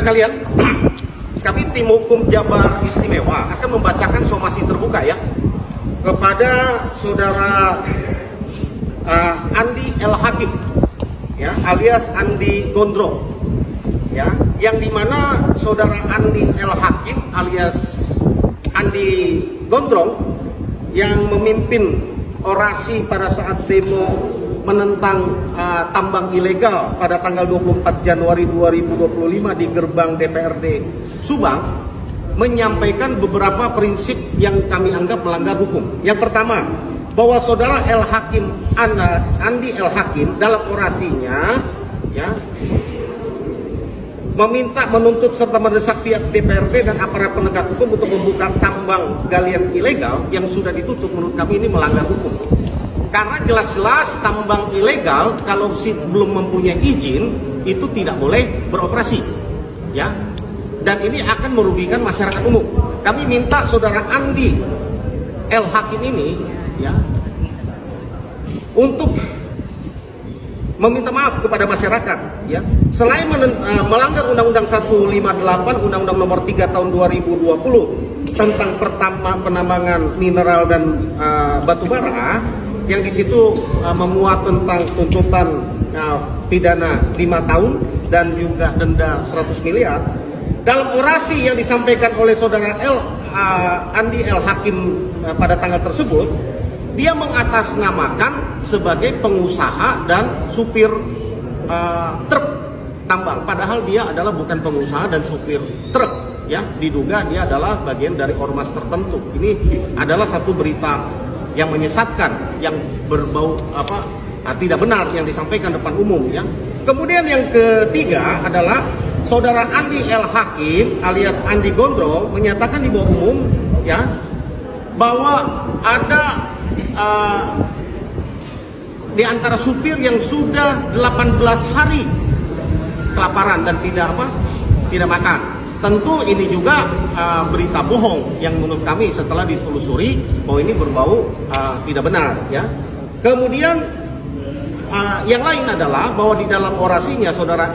sekalian, kami tim hukum Jabar Istimewa akan membacakan somasi terbuka ya kepada saudara Andi L. Hakim ya, alias Andi Gondrong ya, yang dimana saudara Andi L. Hakim alias Andi Gondrong yang memimpin orasi pada saat demo menentang tambang ilegal pada tanggal 24 Januari 2025 di gerbang DPRD Subang, menyampaikan beberapa prinsip yang kami anggap melanggar hukum. Yang pertama, bahwa saudara L. Hakim, Andi L. Hakim dalam orasinya ya, menuntut serta mendesak pihak DPRD dan aparat penegak hukum untuk membuka tambang galian ilegal yang sudah ditutup. Menurut kami ini melanggar hukum. Karena jelas-jelas tambang ilegal kalau belum mempunyai izin itu tidak boleh beroperasi, ya. Dan ini akan merugikan masyarakat umum. Kami minta saudara Andi L. Hakim ini, ya, untuk meminta maaf kepada masyarakat, ya. Selain melanggar Undang-Undang 158, Undang-Undang Nomor 3 Tahun 2020 tentang penambangan mineral dan batu bara, yang di situ memuat tentang tuntutan pidana 5 tahun dan juga denda 100 miliar. Dalam orasi yang disampaikan oleh saudara Andi L. Hakim pada tanggal tersebut, dia mengatasnamakan sebagai pengusaha dan supir truk tambang, padahal dia adalah bukan pengusaha dan supir truk, ya. Diduga dia adalah bagian dari ormas tertentu. Ini adalah satu berita yang menyesatkan, yang berbau tidak benar yang disampaikan depan umum, ya. Kemudian yang ketiga adalah saudara Andi L. Hakim alias Andi Gondrong menyatakan di bawah umum, ya, bahwa ada di antara supir yang sudah 18 hari kelaparan dan tidak makan. Tentu ini juga berita bohong yang menurut kami setelah ditelusuri bahwa ini berbau tidak benar, ya. Kemudian yang lain adalah bahwa di dalam orasinya saudara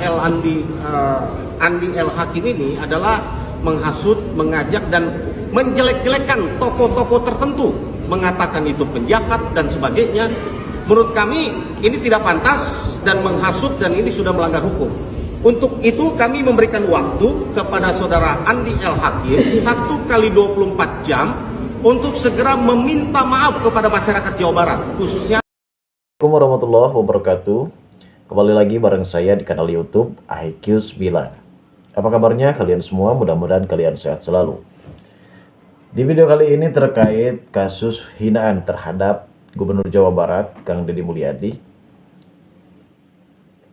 Andi L. Hakim ini adalah menghasut, mengajak dan menjelek-jelekan tokoh-tokoh tertentu, mengatakan itu penjahat dan sebagainya. Menurut kami ini tidak pantas dan menghasut, dan ini sudah melanggar hukum. Untuk itu kami memberikan waktu kepada saudara Andi L. Hakim 1x24 jam untuk segera meminta maaf kepada masyarakat Jawa Barat, khususnya. Assalamualaikum warahmatullahi wabarakatuh. Kembali lagi bareng saya di kanal YouTube IQ9. Apa kabarnya kalian semua? Mudah-mudahan kalian sehat selalu. Di video kali ini terkait kasus hinaan terhadap Gubernur Jawa Barat Kang Deddy Mulyadi.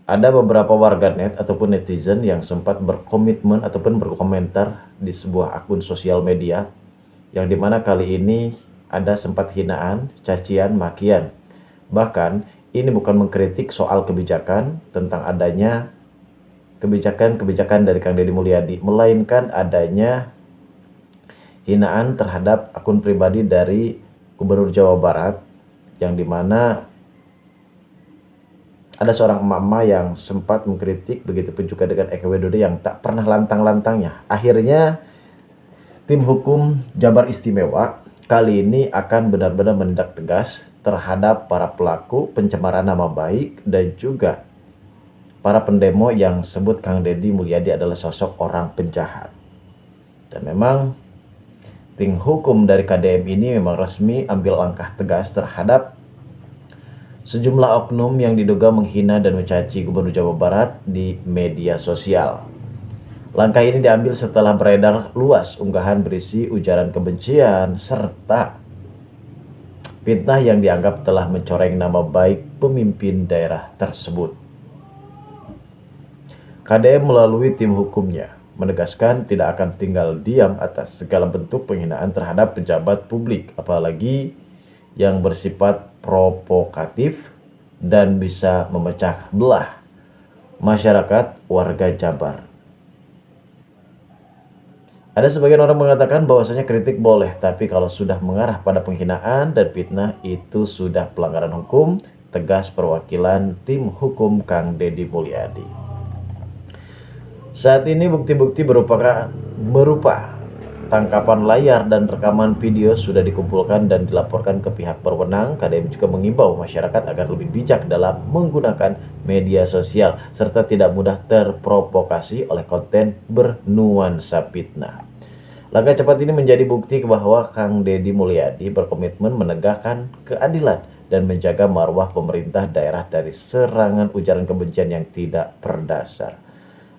Ada beberapa warganet ataupun netizen yang sempat berkomitmen ataupun berkomentar di sebuah akun sosial media, yang dimana kali ini ada sempat hinaan, cacian, makian. Bahkan ini bukan mengkritik soal kebijakan tentang adanya kebijakan dari Kang Deddy Mulyadi, melainkan adanya hinaan terhadap akun pribadi dari Gubernur Jawa Barat, yang dimana ada seorang emak-emak yang sempat mengkritik, begitu pun juga dengan Eka Widodo yang tak pernah lantang-lantangnya. Akhirnya tim hukum Jabar Istimewa kali ini akan benar-benar menindak tegas terhadap para pelaku pencemaran nama baik dan juga para pendemo yang sebut Kang Deddy Mulyadi adalah sosok orang penjahat. Dan memang tim hukum dari KDM ini memang resmi ambil langkah tegas terhadap sejumlah oknum yang diduga menghina dan mencaci Gubernur Jawa Barat di media sosial. Langkah ini diambil setelah beredar luas unggahan berisi ujaran kebencian serta fitnah yang dianggap telah mencoreng nama baik pemimpin daerah tersebut. KDM melalui tim hukumnya menegaskan tidak akan tinggal diam atas segala bentuk penghinaan terhadap pejabat publik, apalagi yang bersifat provokatif dan bisa memecah belah masyarakat warga Jabar. Ada sebagian orang mengatakan bahwasanya kritik boleh, tapi kalau sudah mengarah pada penghinaan dan fitnah itu sudah pelanggaran hukum, tegas perwakilan tim hukum Kang Deddy Mulyadi. Saat ini bukti-bukti berupa tangkapan layar dan rekaman video sudah dikumpulkan dan dilaporkan ke pihak berwenang. KDM juga mengimbau masyarakat agar lebih bijak dalam menggunakan media sosial serta tidak mudah terprovokasi oleh konten bernuansa fitnah. Langkah cepat ini menjadi bukti bahwa Kang Deddy Mulyadi berkomitmen menegakkan keadilan dan menjaga marwah pemerintah daerah dari serangan ujaran kebencian yang tidak berdasar.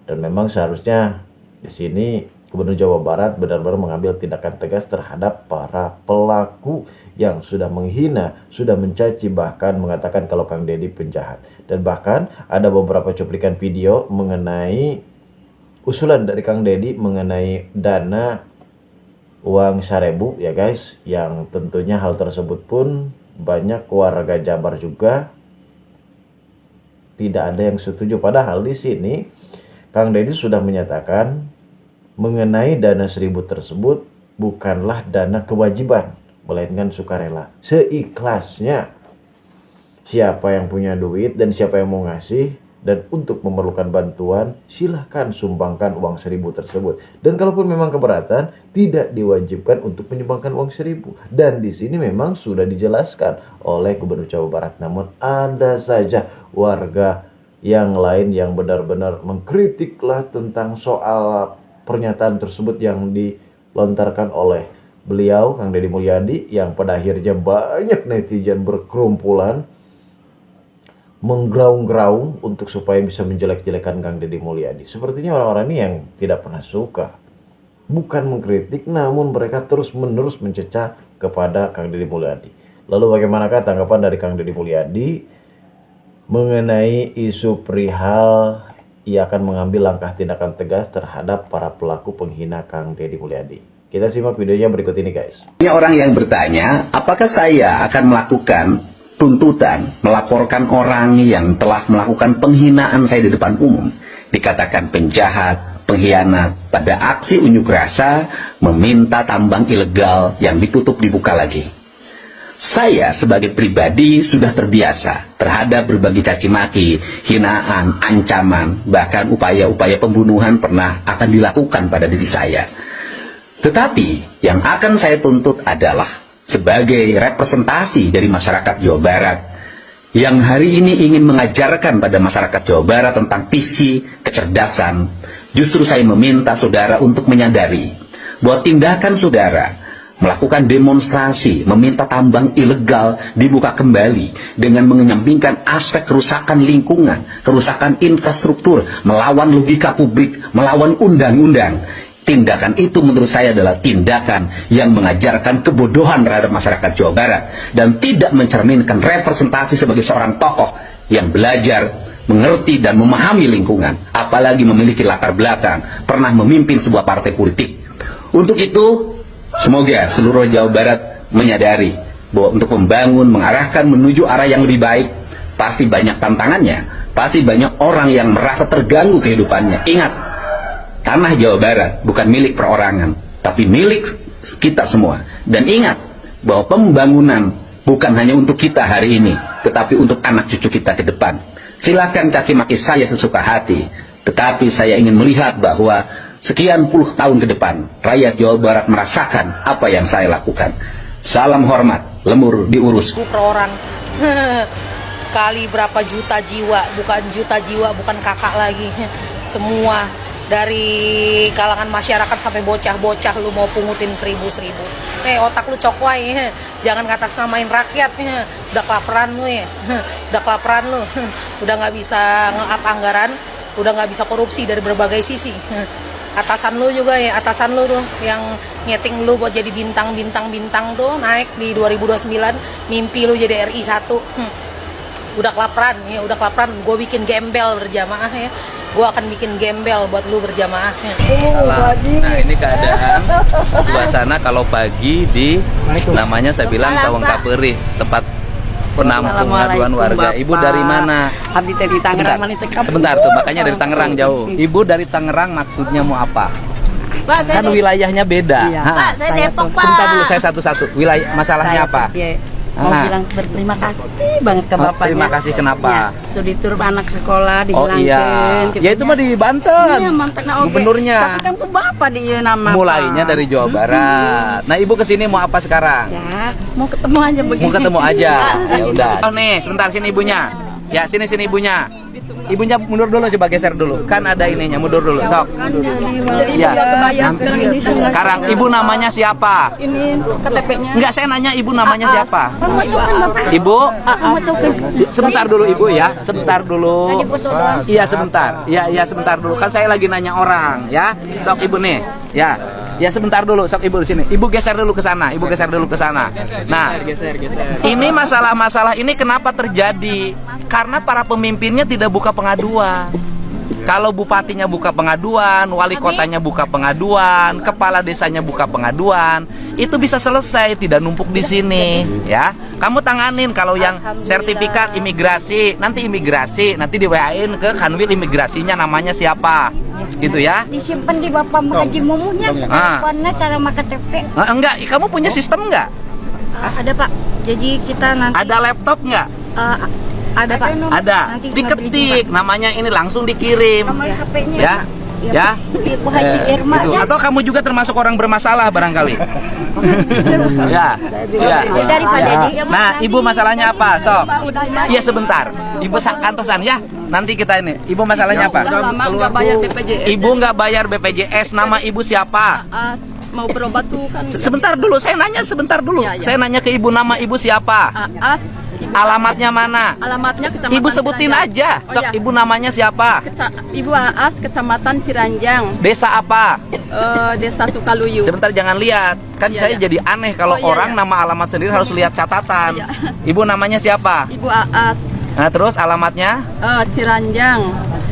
Dan memang seharusnya di sini Gubernur Jawa Barat benar-benar mengambil tindakan tegas terhadap para pelaku yang sudah menghina, sudah mencaci, bahkan mengatakan kalau Kang Deddy penjahat. Dan bahkan ada beberapa cuplikan video mengenai usulan dari Kang Deddy mengenai dana uang 1.000 ya guys, yang tentunya hal tersebut pun banyak warga Jabar juga tidak ada yang setuju. Padahal di sini Kang Deddy sudah menyatakan mengenai dana 1.000 tersebut bukanlah dana kewajiban, melainkan sukarela, seikhlasnya. Siapa yang punya duit dan siapa yang mau ngasih dan untuk memerlukan bantuan, silahkan sumbangkan uang 1.000 tersebut. Dan kalaupun memang keberatan, tidak diwajibkan untuk menyumbangkan uang 1.000. Dan di sini memang sudah dijelaskan oleh Gubernur Jawa Barat. Namun ada saja warga yang lain yang benar-benar mengkritiklah tentang soal pernyataan tersebut yang dilontarkan oleh beliau, Kang Deddy Mulyadi, yang pada akhirnya banyak netizen berkerumpulan menggraung-graung untuk supaya bisa menjelek-jelekan Kang Deddy Mulyadi. Sepertinya orang-orang ini yang tidak pernah suka, bukan mengkritik, namun mereka terus-menerus mencecah kepada Kang Deddy Mulyadi. Lalu bagaimanakah tanggapan dari Kang Deddy Mulyadi mengenai isu perihal ia akan mengambil langkah tindakan tegas terhadap para pelaku penghina Kang Deddy Mulyadi? Kita simak videonya berikut ini guys. Ini orang yang bertanya, apakah saya akan melakukan tuntutan, melaporkan orang yang telah melakukan penghinaan saya di depan umum, dikatakan penjahat, pengkhianat, pada aksi unjuk rasa meminta tambang ilegal yang ditutup dibuka lagi. Saya sebagai pribadi sudah terbiasa terhadap berbagai caci maki, hinaan, ancaman, bahkan upaya-upaya pembunuhan pernah akan dilakukan pada diri saya. Tetapi yang akan saya tuntut adalah sebagai representasi dari masyarakat Jawa Barat yang hari ini ingin mengajarkan pada masyarakat Jawa Barat tentang visi kecerdasan. Justru saya meminta saudara untuk menyadari bahwa tindakan saudara melakukan demonstrasi, meminta tambang ilegal dibuka kembali dengan mengenyampingkan aspek kerusakan lingkungan, kerusakan infrastruktur, melawan logika publik, melawan undang-undang. Tindakan itu menurut saya adalah tindakan yang mengajarkan kebodohan terhadap masyarakat Jawa Barat dan tidak mencerminkan representasi sebagai seorang tokoh yang belajar, mengerti dan memahami lingkungan, apalagi memiliki latar belakang pernah memimpin sebuah partai politik. Untuk itu, semoga seluruh Jawa Barat menyadari bahwa untuk membangun, mengarahkan menuju arah yang lebih baik, pasti banyak tantangannya, pasti banyak orang yang merasa terganggu kehidupannya. Ingat, tanah Jawa Barat bukan milik perorangan, tapi milik kita semua. Dan ingat bahwa pembangunan bukan hanya untuk kita hari ini, tetapi untuk anak cucu kita ke depan. Silakan caci maki saya sesuka hati, tetapi saya ingin melihat bahwa sekian puluh tahun ke depan, rakyat Jawa Barat merasakan apa yang saya lakukan. Salam hormat, lemur diurus. Per orang kali berapa juta jiwa, bukan kakak lagi. Semua dari kalangan masyarakat sampai bocah-bocah lu mau pungutin 1.000. Otak lu cokwai, jangan ngatasnamain rakyat. Udah kelaparan lu ya, udah kelaparan lu, udah nggak bisa nge-up anggaran, udah nggak bisa korupsi dari berbagai sisi. Atasan lu juga ya, atasan lu tuh yang nyeting lu buat jadi bintang tuh naik di 2029, mimpi lu jadi RI 1. Udah kelaparan ya, udah kelaparan. Gue bikin gembel berjamaah ya, gue akan bikin gembel buat lu berjamaah ya. Nah ini keadaan suasana kalau pagi di namanya saya bilang Sawang Kaperi, tempat penampung aduan warga. Ibu dari mana? Abdi dari Tangerang. Sebentar tuh, makanya dari Tangerang jauh. Ibu dari Tangerang maksudnya mau apa? Pak, Kan wilayahnya beda. Iya. Pak, saya Depok, Pak. Sebentar dulu, saya satu-satu. Wilayah masalahnya apa? mau Ah. bilang berterima kasih banget ke Oh, bapaknya. terima kasih, kenapa? Ya, sudah diturun anak sekolah Oh dihilangkan. iya. Ya itu mah di Banten. Iya, mantan oke. Gubernurnya. Tapi kan ku bapak di ieu nama. Mulainya Pak. dari Jawa Barat. Nah, Ibu kesini mau apa sekarang? Ya, mau ketemu aja begini. Mau ketemu aja. Ya udah. Oh nih, sebentar sini ibunya. Ya, sini ibunya. Ibunya mundur dulu, coba geser dulu. Kan ada ininya, mundur dulu. Sok. Ya. Sekarang ibu namanya siapa? Ini KTP-nya. Enggak, saya nanya ibu namanya siapa? Ibu? Sebentar dulu ibu ya. Sebentar dulu. Iya, sebentar. Iya, sebentar dulu. Kan saya lagi nanya orang, ya. Sok ibu nih. Ya. Ya sebentar dulu, sok ibu di sini. Ibu geser dulu ke sana. Ibu geser dulu ke sana. Nah, ini masalah-masalah ini kenapa terjadi? Karena para pemimpinnya tidak buka pengaduan. Kalau bupatinya buka pengaduan, wali kotanya buka pengaduan, kepala desanya buka pengaduan, itu bisa selesai, tidak numpuk di sini, ya. Kamu tanganin kalau yang sertifikat imigrasi, nanti di WA-in ke Kanwil imigrasinya namanya siapa, gitu ya. Disimpan di bapak Haji Mumunya, teleponnya cara makan KTP. Enggak, kamu punya sistem enggak? Ada Pak. Jadi kita nanti Ada laptop enggak? ada Pak. Ada. Nanti Diketik namanya ini langsung dikirim. Nomor HP-nya. Ya. Ya. Ibu Haji Irma Gitu. ya. Atau kamu juga termasuk orang bermasalah barangkali. Ya. Ya. Daripada Ya. dia. Nah, Ibu masalahnya apa? Sok. Iya sebentar. Ibu kantosan ya. Nanti kita ini. Ibu masalahnya apa? Lama nggak bayar BPJS. Ibu nggak bayar BPJS. Nama Ibu siapa? Mau berobat tuh kan. Sebentar dulu. Saya nanya sebentar dulu. Ya, ya. Saya nanya ke Ibu, nama Ibu siapa? Alamatnya mana? Alamatnya Kecamatan Ibu sebutin Ciranjang. aja. Sok, Ibu namanya siapa? Ibu Aas, Kecamatan Ciranjang, Desa apa? Desa Sukaluyu. Sebentar, jangan lihat. Kan Iya, saya iya. jadi aneh kalau Oh, iya, orang iya. nama alamat sendiri harus lihat catatan. Iya. Ibu namanya siapa? Ibu Aas, Nah, terus alamatnya Ciranjang,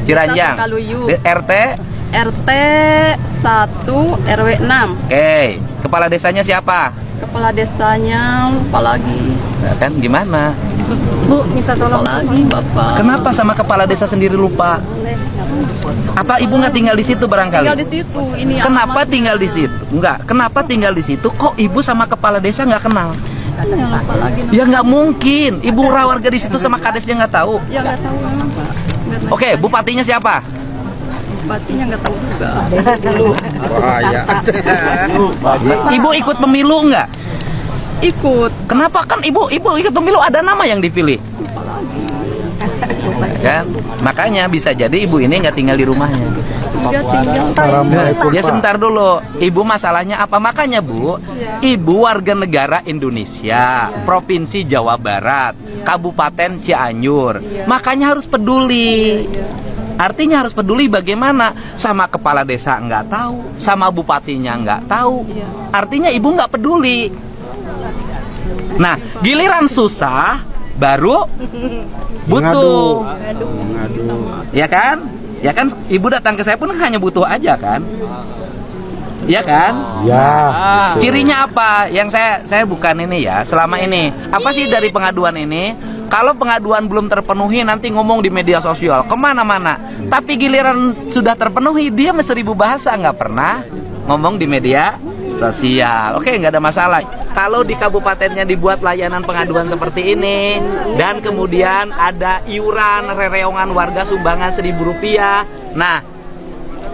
Ciranjang. Desa Sukaluyu, RT. RT 1 RW 6. Oke. Kepala desanya siapa? Kepala desanya lupa lagi. Nah, kan gimana? Bu, minta tolong lagi Bapak. Kenapa sama kepala desa sendiri lupa? Apa Ibu nggak tinggal di situ barangkali? Tinggal di situ. Ini Kenapa tinggal di situ? Enggak. Kenapa tinggal di situ? Kok Ibu sama kepala desa nggak kenal? lupa lagi. Ya nggak mungkin. Ibu warga di situ sama kadesnya nggak tahu. Ya nggak tahu Pak. Nggak tahu. Oke, bupatinya siapa? Bupatinya nggak tahu juga. Bahaya. Ibu ikut pemilu nggak? Ikut. Kenapa kan ibu ikut pemilu ada nama yang dipilih? Kan? Makanya bisa jadi ibu ini nggak tinggal di rumahnya. Dia tinggal. Ya sebentar dulu. Ibu masalahnya apa? Makanya Bu, Ibu warga negara Indonesia, Provinsi Jawa Barat, Kabupaten Cianjur. Makanya harus peduli. Artinya harus peduli bagaimana sama kepala desa nggak tahu, sama bupatinya nggak tahu. Artinya ibu nggak peduli. Nah, giliran susah baru butuh. Ya kan? Ya kan ibu datang ke saya pun hanya butuh aja kan? Ya kan? Ya. Cirinya apa? Yang saya bukan ini ya. Selama ini apa sih dari pengaduan ini? Kalau pengaduan belum terpenuhi nanti ngomong di media sosial kemana-mana. Tapi giliran sudah terpenuhi dia 1000 bahasa nggak pernah ngomong di media sosial. Oke, nggak ada masalah. Kalau di kabupatennya dibuat layanan pengaduan seperti ini dan kemudian ada iuran rereongan warga sumbangan Rp1.000. Nah,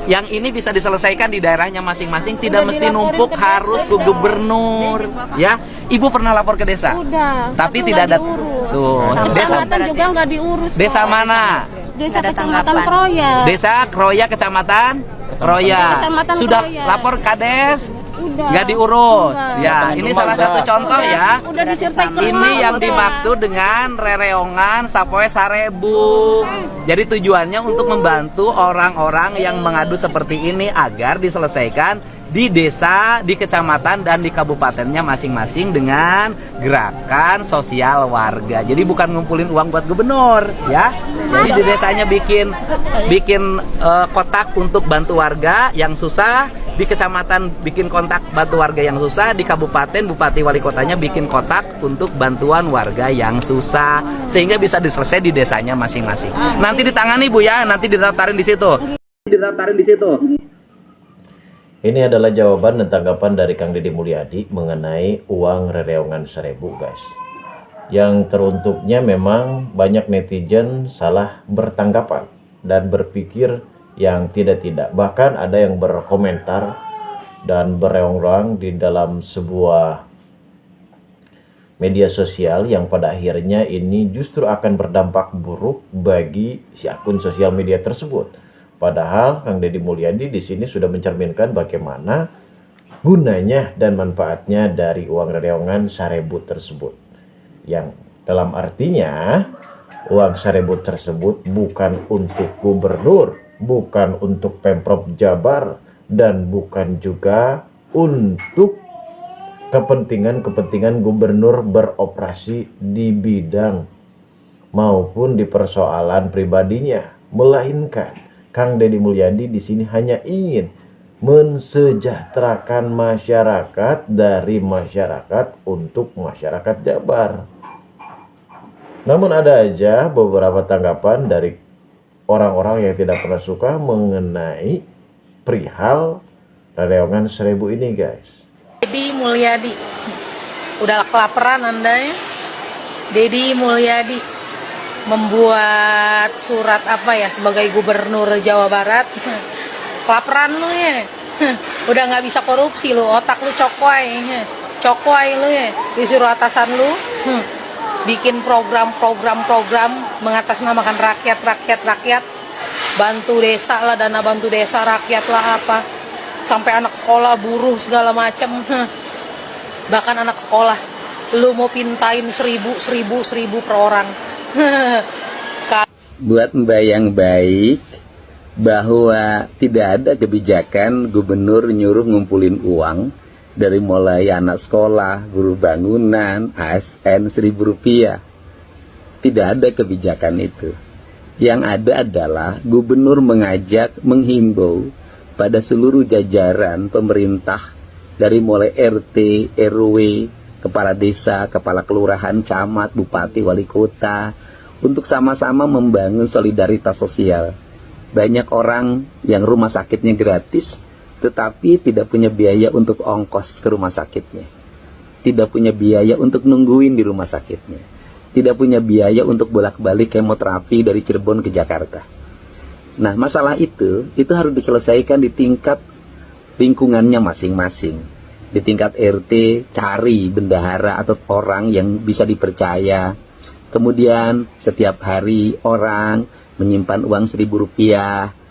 yang ini bisa diselesaikan di daerahnya masing-masing, tidak mesti numpuk harus ke gubernur, ya. Ibu pernah lapor ke desa? Udah. Tapi tidak ada. Tuh, desa. Kecamatan juga nggak diurus. Desa Kok. mana? Desa Kecamatan Kroya. Desa Kroya, Kecamatan Kroya. Kecamatan Sudah Kroya. lapor Kades? Udah. Nggak diurus. Enggak. Ya, ini salah satu contoh ya. Udah disurvei ke Ini yang udah. dimaksud dengan rereongan Sapoe Sarebu. Jadi tujuannya untuk membantu orang-orang yang mengadu seperti ini agar diselesaikan di desa, di kecamatan, dan di kabupatennya masing-masing dengan gerakan sosial warga. Jadi bukan ngumpulin uang buat gubernur, ya. Jadi di desanya bikin kotak untuk bantu warga yang susah, di kecamatan bikin kontak bantu warga yang susah, di kabupaten bupati wali kotanya bikin kotak untuk bantuan warga yang susah, sehingga bisa diselesai di desanya masing-masing. Nanti ditangani Bu ya, nanti didaftarin di situ. Ini adalah jawaban dan tanggapan dari Kang Deddy Mulyadi mengenai uang rereongan 1000, guys. yang teruntuknya memang banyak netizen salah bertanggapan dan berpikir yang tidak-tidak. Bahkan ada yang berkomentar dan bereong-reong di dalam sebuah media sosial yang pada akhirnya ini justru akan berdampak buruk bagi si akun sosial media tersebut. Padahal Kang Deddy Mulyadi di sini sudah mencerminkan bagaimana gunanya dan manfaatnya dari uang reongan Sarebu tersebut. Yang dalam artinya uang Sarebu tersebut bukan untuk gubernur, bukan untuk Pemprov Jabar, dan bukan juga untuk kepentingan gubernur beroperasi di bidang maupun di persoalan pribadinya, melainkan Kang Deddy Mulyadi di sini hanya ingin mensejahterakan masyarakat dari masyarakat untuk masyarakat Jabar. Namun ada aja beberapa tanggapan dari orang-orang yang tidak pernah suka mengenai perihal reongan Sarebu ini, guys. Deddy Mulyadi, udah kelaparan Anda ya? Deddy Mulyadi membuat surat apa ya sebagai gubernur Jawa Barat. Kelaparan lu ya, udah nggak bisa korupsi lu, otak lu cokoy lu ya, disuruh atasan lu bikin program mengatasnamakan rakyat, bantu desa lah, dana bantu desa rakyat lah apa, sampai anak sekolah buruh segala macam, bahkan anak sekolah lu mau pintain 1000 per orang. Buat Mbak yang baik, bahwa tidak ada kebijakan gubernur nyuruh ngumpulin uang dari mulai anak sekolah, buruh bangunan, ASN Rp1.000. Tidak ada kebijakan itu. Yang ada adalah gubernur menghimbau pada seluruh jajaran pemerintah dari mulai RT, RW, kepala desa, kepala kelurahan, camat, bupati, wali kota untuk sama-sama membangun solidaritas sosial. Banyak orang yang rumah sakitnya gratis tetapi tidak punya biaya untuk ongkos ke rumah sakitnya, tidak punya biaya untuk nungguin di rumah sakitnya, tidak punya biaya untuk bolak-balik kemoterapi dari Cirebon ke Jakarta. Nah, masalah itu harus diselesaikan di tingkat lingkungannya masing-masing. Di tingkat RT, cari bendahara atau orang yang bisa dipercaya. Kemudian setiap hari orang menyimpan uang Rp1.000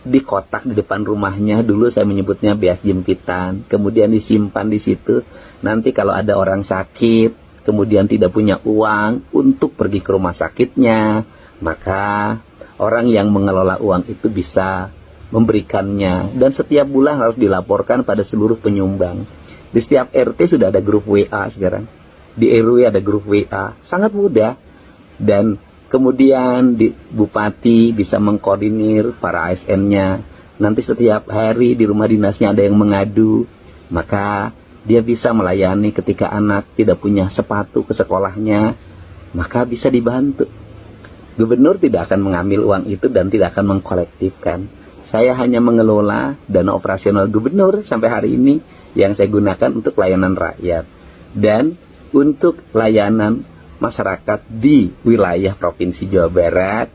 di kotak di depan rumahnya. Dulu saya menyebutnya beas jempitan. Kemudian disimpan di situ. Nanti kalau ada orang sakit, kemudian tidak punya uang untuk pergi ke rumah sakitnya, maka orang yang mengelola uang itu bisa memberikannya. Dan setiap bulan harus dilaporkan pada seluruh penyumbang. Di setiap RT sudah ada grup WA sekarang. Di RW ada grup WA. Sangat mudah. Dan kemudian di bupati bisa mengkoordinir para ASN-nya. Nanti setiap hari di rumah dinasnya ada yang mengadu, maka dia bisa melayani ketika anak tidak punya sepatu ke sekolahnya, maka bisa dibantu. Gubernur tidak akan mengambil uang itu dan tidak akan mengkolektifkan. Saya hanya mengelola dana operasional gubernur sampai hari ini yang saya gunakan untuk layanan rakyat dan untuk layanan masyarakat di wilayah Provinsi Jawa Barat,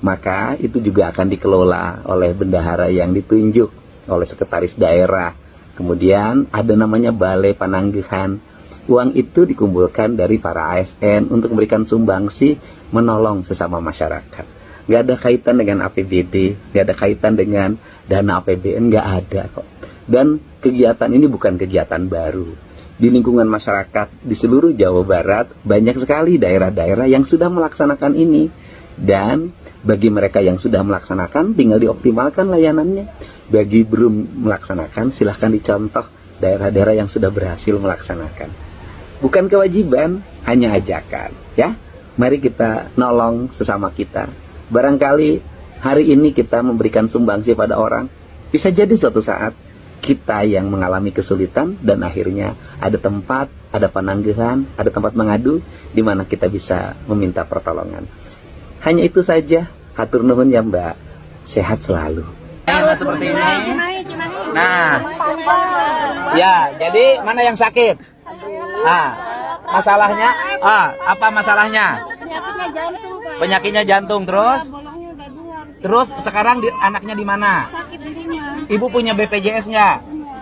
maka itu juga akan dikelola oleh bendahara yang ditunjuk oleh sekretaris daerah. Kemudian ada namanya Balai Pananggihan. Uang itu dikumpulkan dari para ASN untuk memberikan sumbangsi menolong sesama masyarakat. Nggak ada kaitan dengan APBD, nggak ada kaitan dengan dana APBN, nggak ada kok. Dan kegiatan ini bukan kegiatan baru. Di lingkungan masyarakat di seluruh Jawa Barat banyak sekali daerah-daerah yang sudah melaksanakan ini. Dan bagi mereka yang sudah melaksanakan tinggal dioptimalkan layanannya. Bagi belum melaksanakan silahkan dicontoh daerah-daerah yang sudah berhasil melaksanakan. Bukan kewajiban, hanya ajakan ya. Mari kita nolong sesama kita. Barangkali hari ini kita memberikan sumbangsi pada orang, bisa jadi suatu saat kita yang mengalami kesulitan dan akhirnya ada tempat, ada pananggihan, ada tempat mengadu di mana kita bisa meminta pertolongan. Hanya itu saja. Hatur nuhun ya Mbak. Sehat selalu. Nah, seperti ini. Nah, ya, jadi mana yang sakit? Nah, Masalahnya? Apa masalahnya? Penyakitnya jantung, Pak. Penyakitnya jantung terus? Bolongnya udah 2. Terus sekarang anaknya di mana? Sakit dirinya. Ibu punya BPJS nggak?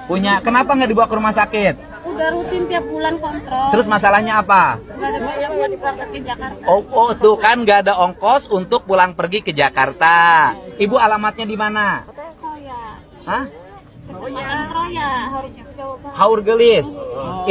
Punya. Kenapa nggak dibawa ke rumah sakit? Udah rutin tiap bulan kontrol. Terus masalahnya apa? Nggak ada biaya buat berangkat ke Jakarta. Oh, tuh kan nggak ada ongkos untuk pulang pergi ke Jakarta. Ibu alamatnya di mana? Kroya. Hah? Kecamatan Kroya. Haur Gelis,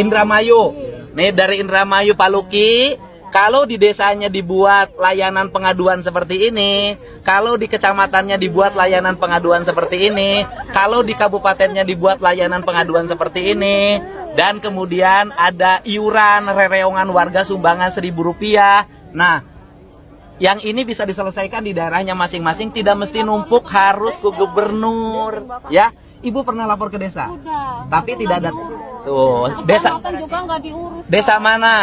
Indramayu. Nih dari Indramayu Pak Luki, kalau di desanya dibuat layanan pengaduan seperti ini, kalau di kecamatannya dibuat layanan pengaduan seperti ini, kalau di kabupatennya dibuat layanan pengaduan seperti ini, dan kemudian ada iuran rereongan warga sumbangan Rp1.000. Nah, yang ini bisa diselesaikan di daerahnya masing-masing, tidak mesti numpuk harus ke gubernur, ya. Ibu pernah lapor ke desa? Udah. Tapi tidak ada. Tuh, desa. Kecamatan juga nggak diurus. Desa Pak. mana?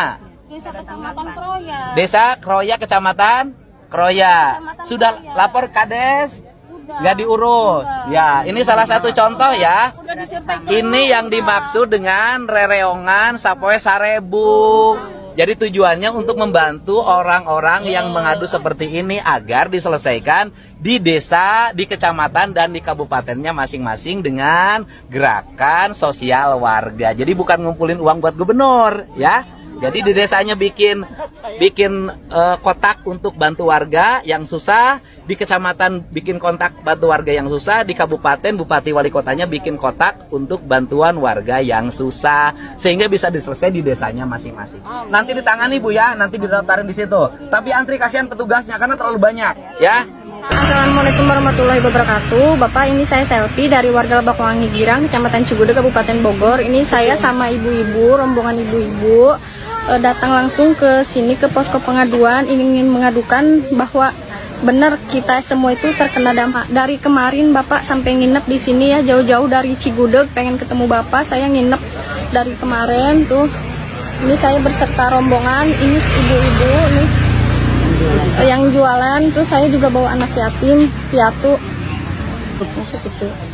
Desa Kecamatan Kroya. Desa Kroya, Kecamatan Kroya. Kecamatan Sudah Kroya. lapor Kades? Udah. Nggak diurus. Ya, ini salah satu contoh ya. Udah disampaikan. Ini yang dimaksud dengan rereongan Sapoe Sarebu. Jadi tujuannya untuk membantu orang-orang yang mengadu seperti ini agar diselesaikan di desa, di kecamatan, dan di kabupatennya masing-masing dengan gerakan sosial warga. Jadi bukan ngumpulin uang buat gubernur, ya. Jadi di desanya bikin kotak untuk bantu warga yang susah, di kecamatan bikin kontak bantu warga yang susah, di kabupaten bupati wali kotanya bikin kotak untuk bantuan warga yang susah, sehingga bisa diselesaikan di desanya masing-masing. Nanti ditangani Bu ya, nanti didaftarin di situ. Tapi antri kasihan petugasnya karena terlalu banyak, ya. Assalamualaikum warahmatullahi wabarakatuh. Bapak, ini saya Selfie dari warga Lebakwangi Girang, Kecamatan Cigudeg, Kabupaten Bogor. Ini saya sama ibu-ibu, rombongan ibu-ibu datang langsung ke sini ke posko pengaduan, ingin mengadukan bahwa benar kita semua itu terkena dampak. Dari kemarin Bapak sampai nginep di sini ya, jauh-jauh dari Cigudeg pengen ketemu Bapak, saya nginep dari kemarin tuh. Ini saya berserta rombongan, ini ibu-ibu nih yang jualan, terus saya juga bawa anak yatim piatu.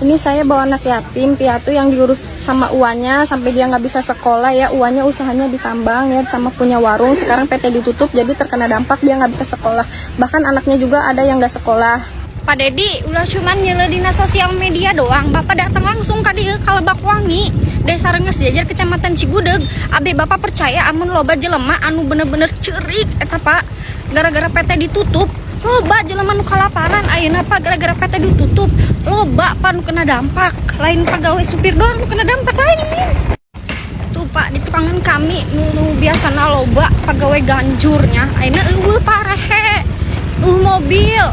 Ini saya bawa anak yatim piatu yang diurus sama uannya sampai dia nggak bisa sekolah ya, uannya usahanya ditambang ya sama punya warung, sekarang PT ditutup jadi terkena dampak dia nggak bisa sekolah, bahkan anaknya juga ada yang nggak sekolah. Pak Dedi udah cuman nyele dina sosial media doang, Bapak datang langsung ka dieu ka Lebakwangi, Desa Renges Jajar Kecamatan Cigudeg. Abe Bapak percaya amun loba jelema anu bener-bener cerik eta Pak, gara-gara PT ditutup loba jelema nu kalaparan ayeuna Pak, gara-gara PT ditutup loba Pak nu kena dampak, lain pegawai supir doang nu kena dampak lain. Tuh Pak, di tukangan kami nu biasana loba pegawai ganjurnya ayeuna eueuh parehe mobil.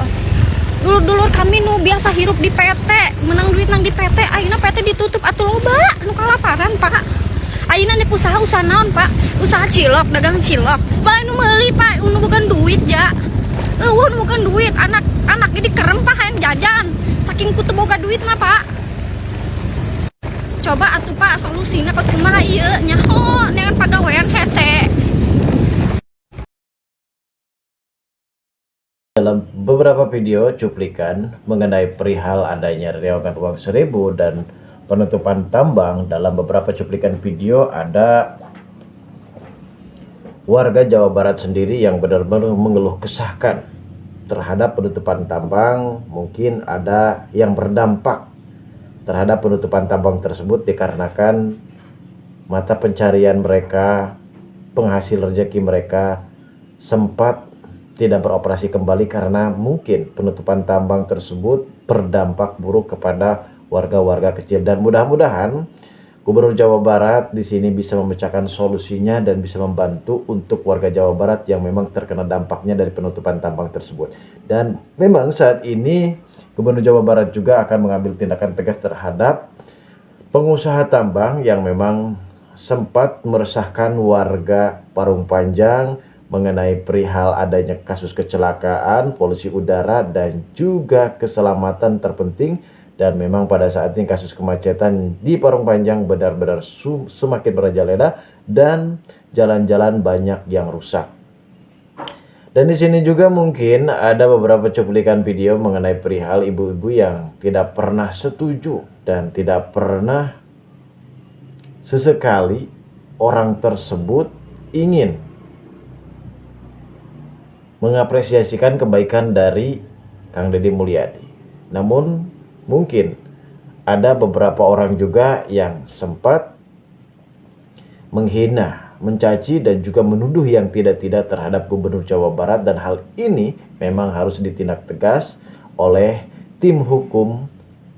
Dulur-dulur kami nu biasa hirup di PT, menang duit nang di PT, ayeuna PT ditutup atuh loba nu kalaparan Pak. Ayeuna nek usaha naon Pak? Usaha cilok, dagang cilok. Bae nu meuli Pak, nu bukan duit ja. Nu bukan duit, anak jadi kerem Pak hayang jajan. Saking ku teu boga duitna Pak. Coba atuh Pak solusina kos kumaha ieu nyaho neangan pagawean hese. Dalam beberapa video cuplikan mengenai perihal adanya reongan uang 1.000 dan penutupan tambang, dalam beberapa cuplikan video ada warga Jawa Barat sendiri yang benar-benar mengeluh kesahkan terhadap penutupan tambang. Mungkin ada yang berdampak terhadap penutupan tambang tersebut dikarenakan mata pencarian mereka, penghasil rezeki mereka sempat tidak beroperasi kembali karena mungkin penutupan tambang tersebut berdampak buruk kepada warga-warga kecil. Dan mudah-mudahan Gubernur Jawa Barat di sini bisa memecahkan solusinya dan bisa membantu untuk warga Jawa Barat yang memang terkena dampaknya dari penutupan tambang tersebut. Dan memang saat ini Gubernur Jawa Barat juga akan mengambil tindakan tegas terhadap pengusaha tambang yang memang sempat meresahkan warga Parung Panjang mengenai perihal adanya kasus kecelakaan, polusi udara, dan juga keselamatan terpenting. Dan memang pada saat ini kasus kemacetan di Parung Panjang benar-benar semakin merajalela dan jalan-jalan banyak yang rusak. Dan di sini juga mungkin ada beberapa cuplikan video mengenai perihal ibu-ibu yang tidak pernah setuju dan tidak pernah sesekali orang tersebut ingin mengapresiasikan kebaikan dari Kang Deddy Mulyadi. Namun mungkin ada beberapa orang juga yang sempat menghina, mencaci dan juga menuduh yang tidak-tidak terhadap Gubernur Jawa Barat, dan hal ini memang harus ditindak tegas oleh tim hukum,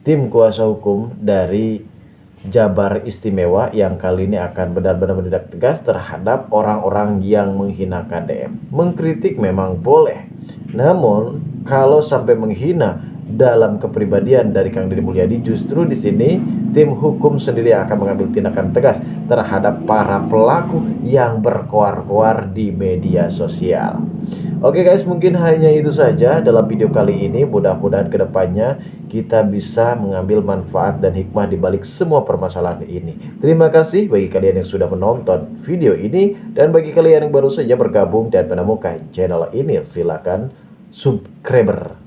tim kuasa hukum dari Jabar Istimewa yang kali ini akan benar-benar menindak tegas terhadap orang-orang yang menghina KDM. Mengkritik memang boleh, namun kalau sampai menghina dalam kepribadian dari Kang Deddy Mulyadi, justru di sini tim hukum sendiri akan mengambil tindakan tegas terhadap para pelaku yang berkoar-koar di media sosial. Oke guys, mungkin hanya itu saja dalam video kali ini. Mudah-mudahan kedepannya kita bisa mengambil manfaat dan hikmah di balik semua permasalahan ini. Terima kasih bagi kalian yang sudah menonton video ini, dan bagi kalian yang baru saja bergabung dan menemukan channel ini, silakan subscriber.